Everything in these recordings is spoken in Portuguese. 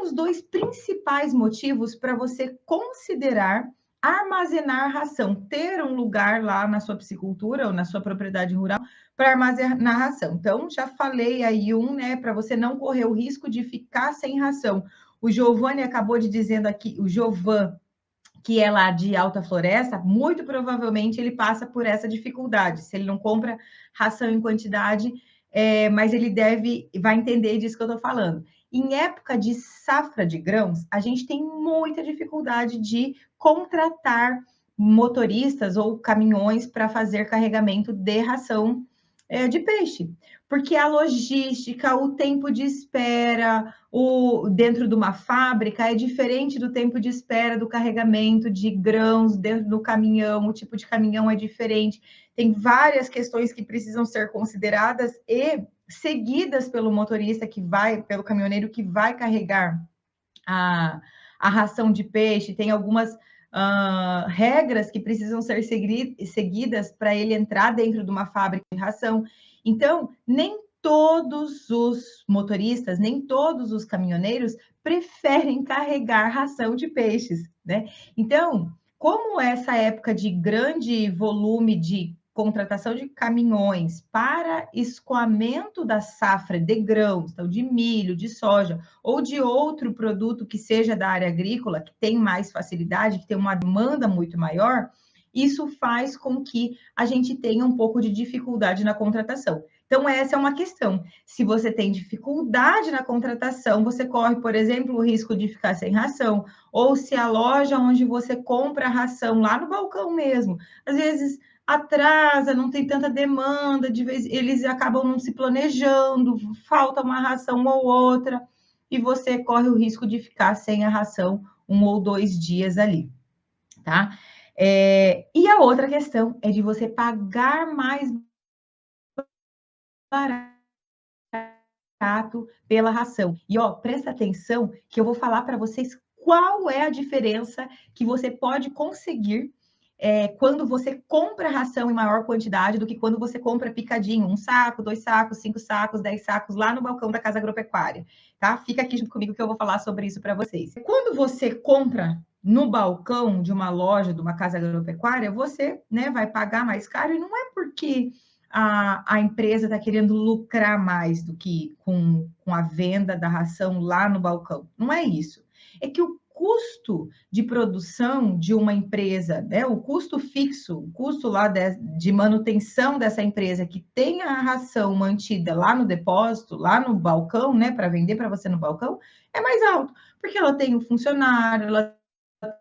são os dois principais motivos para você considerar armazenar ração, ter um lugar lá na sua piscicultura ou na sua propriedade rural para armazenar ração. Então, já falei aí né, para você não correr o risco de ficar sem ração. O Giovanni acabou de dizendo aqui, o Giovan, que é lá de Alta Floresta, muito provavelmente ele passa por essa dificuldade. Se ele não compra ração em quantidade, mas ele vai entender disso que eu estou falando. Em época de safra de grãos, a gente tem muita dificuldade de contratar motoristas ou caminhões para fazer carregamento de ração de peixe, porque a logística, o tempo de espera, dentro de uma fábrica é diferente do tempo de espera do carregamento de grãos dentro do caminhão, o tipo de caminhão é diferente, tem várias questões que precisam ser consideradas e seguidas pelo motorista pelo caminhoneiro que vai carregar a ração de peixe, tem algumas regras que precisam ser seguidas para ele entrar dentro de uma fábrica de ração. Então, nem todos os motoristas, nem todos os caminhoneiros preferem carregar ração de peixes, né? Então, como essa época de grande volume de contratação de caminhões para escoamento da safra de grãos, então de milho, de soja, ou de outro produto que seja da área agrícola, que tem mais facilidade, que tem uma demanda muito maior, isso faz com que a gente tenha um pouco de dificuldade na contratação. Então, essa é uma questão. Se você tem dificuldade na contratação, você corre, por exemplo, o risco de ficar sem ração, ou se a loja onde você compra a ração, lá no balcão mesmo, às vezes atrasa, não tem tanta demanda, de vez eles acabam não se planejando, falta uma ração ou outra, e você corre o risco de ficar sem a ração 1 ou 2 dias ali, tá? E a outra questão é de você pagar mais barato pela ração. E, ó, presta atenção que eu vou falar para vocês qual é a diferença que você pode conseguir quando você compra ração em maior quantidade do que quando você compra picadinho, 1 saco, 2 sacos, 5 sacos, 10 sacos, lá no balcão da Casa Agropecuária, tá? Fica aqui junto comigo que eu vou falar sobre isso para vocês. Quando você compra no balcão de uma loja, de uma Casa Agropecuária, você, né, vai pagar mais caro, e não é porque a empresa está querendo lucrar mais do que com a venda da ração lá no balcão. Não é isso. É que o custo de produção de uma empresa, né, o custo fixo, o custo lá de manutenção dessa empresa que tem a ração mantida lá no depósito, lá no balcão, né, para vender para você no balcão, é mais alto, porque ela tem um funcionário, ela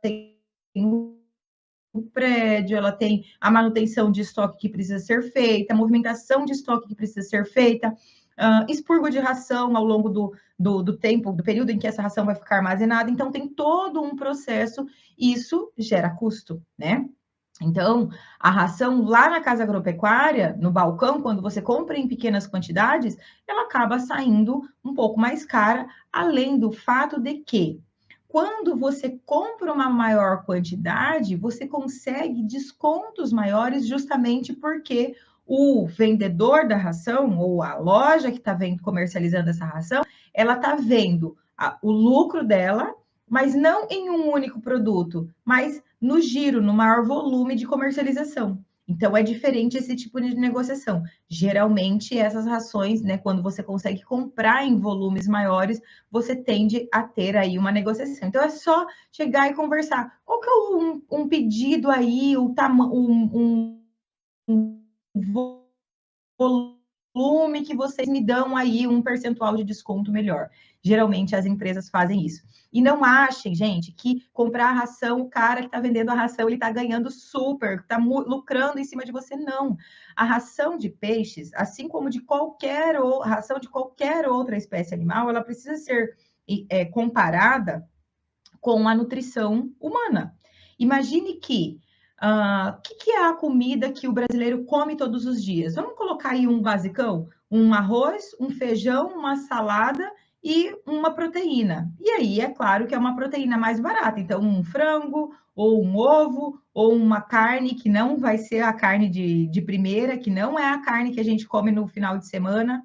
tem o prédio, ela tem a manutenção de estoque que precisa ser feita, a movimentação de estoque que precisa ser feita, expurgo de ração ao longo do tempo, do período em que essa ração vai ficar armazenada. Então, tem todo um processo, e isso gera custo, né? Então, a ração lá na Casa Agropecuária, no balcão, quando você compra em pequenas quantidades, ela acaba saindo um pouco mais cara, além do fato de que quando você compra uma maior quantidade, você consegue descontos maiores justamente porque o vendedor da ração ou a loja que está comercializando essa ração, ela está vendo o lucro dela, mas não em um único produto, mas no giro, no maior volume de comercialização. Então, é diferente esse tipo de negociação. Geralmente, essas rações, né, quando você consegue comprar em volumes maiores, você tende a ter aí uma negociação. Então, é só chegar e conversar. Qual que é um pedido aí, um volume que vocês me dão aí um percentual de desconto melhor? Geralmente, as empresas fazem isso. E não achem, gente, que comprar a ração, o cara que está vendendo a ração, ele está ganhando super, está lucrando em cima de você. Não. A ração de peixes, assim como de ração de qualquer outra espécie animal, ela precisa ser comparada com a nutrição humana. Imagine que que é a comida que o brasileiro come todos os dias? Vamos colocar aí um basicão, um arroz, um feijão, uma salada e uma proteína. E aí, é claro que é uma proteína mais barata. Então, um frango, ou um ovo, ou uma carne que não vai ser a carne de primeira, que não é a carne que a gente come no final de semana.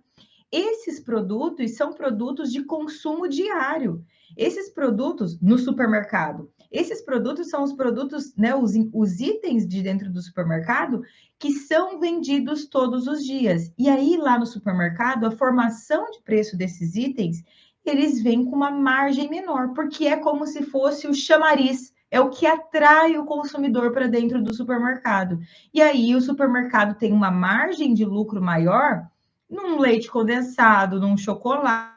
esses produtos são produtos de consumo diário. Esses produtos no supermercado, esses produtos são os produtos, né, os itens de dentro do supermercado que são vendidos todos os dias. E aí, lá no supermercado, a formação de preço desses itens, eles vêm com uma margem menor, porque é como se fosse o chamariz, é o que atrai o consumidor para dentro do supermercado. E aí, o supermercado tem uma margem de lucro maior num leite condensado, num chocolate,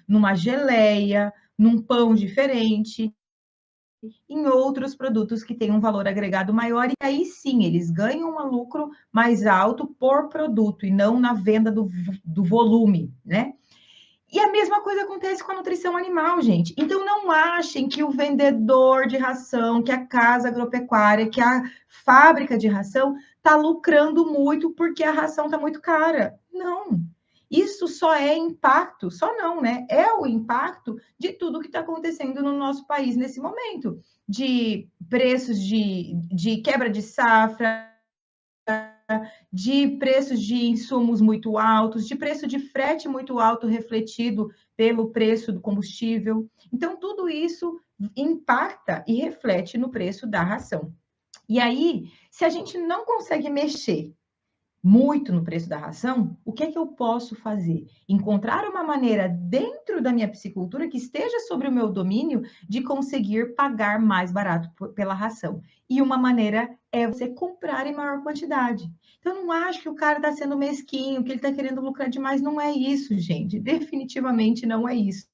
numa geleia, num pão diferente, em outros produtos que têm um valor agregado maior, e aí sim, eles ganham um lucro mais alto por produto e não na venda do volume, né? E a mesma coisa acontece com a nutrição animal, gente. Então, não achem que o vendedor de ração, que a casa agropecuária, que a fábrica de ração está lucrando muito porque a ração está muito cara. Não. Isso só é impacto, só não, né? É o impacto de tudo que está acontecendo no nosso país nesse momento, de preços de quebra de safra, de preços de insumos muito altos, de preço de frete muito alto refletido pelo preço do combustível. Então, tudo isso impacta e reflete no preço da ração. E aí, se a gente não consegue mexer muito no preço da ração, o que é que eu posso fazer? Encontrar uma maneira dentro da minha piscicultura que esteja sobre o meu domínio de conseguir pagar mais barato pela ração. E uma maneira é você comprar em maior quantidade. Então, não acho que o cara está sendo mesquinho, que ele está querendo lucrar demais. Não é isso, gente. Definitivamente não é isso.